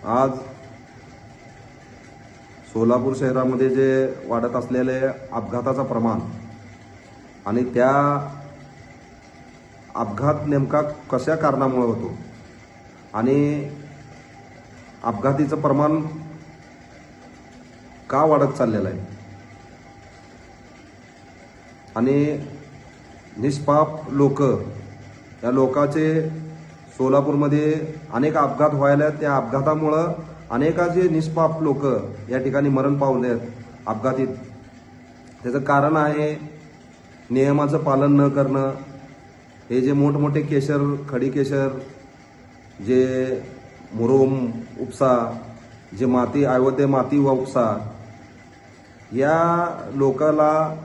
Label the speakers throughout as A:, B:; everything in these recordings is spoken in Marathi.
A: आज सोलापूर शहरामध्ये जे वाढत असलेले अपघाताचं प्रमाण आणि त्या अपघात नेमका कशा कारणामुळे होतो आणि अपघातीचं प्रमाण का वाढत चाललेलं आहे आणि निष्पाप लोक या लोकाचे सोलापूरमध्ये अनेक अपघात व्हायला त्या अपघातामुळं अनेकाचे निष्पाप लोक या ठिकाणी मरण पावले आहेत अपघातीत. त्याचं कारण आहे नियमाचं पालन न करणं. हे जे मोठमोठे केशर, खडी केशर, जे मुरुम उपसा, जे माती अवैध माती व उपसा, या लोकाला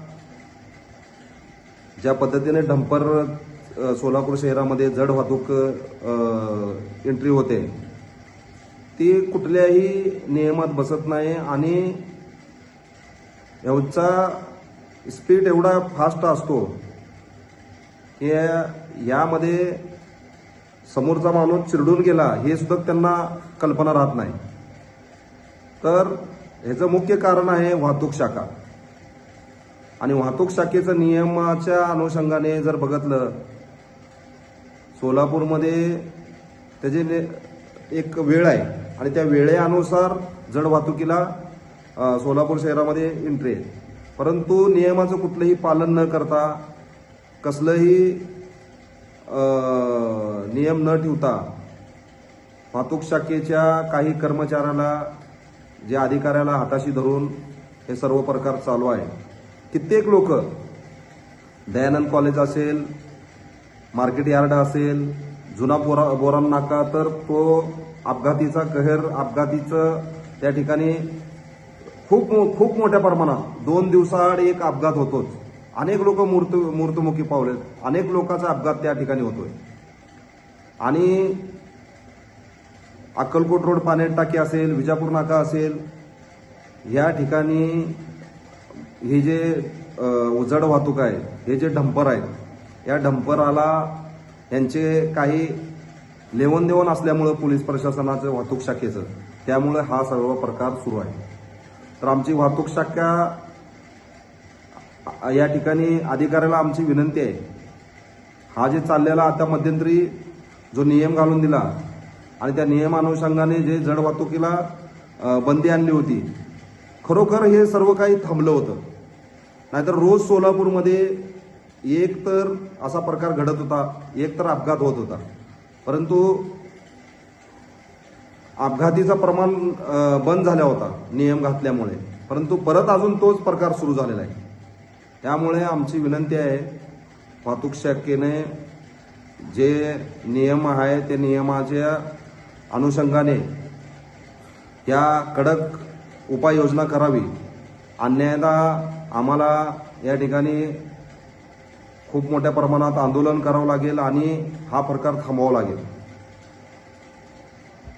A: ज्या पद्धतीने डंपर सोलापूर शहरामध्ये जड वाहतूक एंट्री होते ती कुठल्याही नियमात बसत नाही आणि याचा स्पीड एवढा फास्ट असतो की यामध्ये समोरचा माणूस चिरडून गेला हे सुद्धा त्यांना कल्पना राहत नाही. तर ह्याचं मुख्य कारण आहे वाहतूक शाखा. आणि वाहतूक शाखेचं नियमाच्या अनुषंगाने जर बघितलं, सोलापूरमध्ये त्याचे एक वेळ आहे आणि त्या वेळेनुसार जड वाहतुकीला सोलापूर शहरामध्ये एंट्री आहे. परंतु नियमाचं कुठलंही पालन न करता, कसलंही नियम न ठेवता वाहतूक शाखेच्या काही कर्मचाऱ्याला, जे अधिकाऱ्याला हाताशी धरून हे सर्व प्रकार चालू आहे. कित्येक लोक, दयानंद कॉलेज असेल, मार्केट यार्ड असेल, जुना बोरान नाका, तर तो अपघातीचा कहर, अपघातीचं त्या ठिकाणी खूप मोठ्या प्रमाणात 2 दिवसाआड एक अपघात होतोच. अनेक लोक मृत्युमुखी पावलेत. अनेक लोकांचा अपघात त्या ठिकाणी होतोय. आणि अक्कलकोट रोड पाण्यात टाकी असेल, विजापूर नाका असेल, या ठिकाणी हे जे जड वाहतूक आहे, हे जे डंपर आहेत, या डंपराला यांचे काही लेवण देवण असल्यामुळं पोलीस प्रशासनाचं, वाहतूक शाखेचं, त्यामुळे हा सर्व प्रकार सुरू आहे. तर आमची वाहतूक शाखा या ठिकाणी अधिकाऱ्याला आमची विनंती आहे, हा जे चाललेला आता मध्यंतरी जो नियम घालून दिला आणि त्या नियमानुषंगाने जे जड वाहतुकीला बंदी आणली होती, खरोखर हे सर्व काही थांबलं होतं. नाहीतर रोज सोलापूरमध्ये एक तर असा प्रकार घडत होता, एक तर अपघात होत होता. परंतु अपघातीचं प्रमाण बंद झाला होता नियम घातल्यामुळे, परंतु परत अजून तोच प्रकार सुरू झालेला आहे. त्यामुळे आमची विनंती आहे, वाहतूक शाखेने जे नियम आहे ते नियमाच्या अनुषंगाने त्या कडक उपाययोजना करावी. अन्यथा आम्हाला या ठिकाणी खूप मोठ्या प्रमाणात आंदोलन करावं लागेल आणि हा प्रकार थांबवावा लागेल.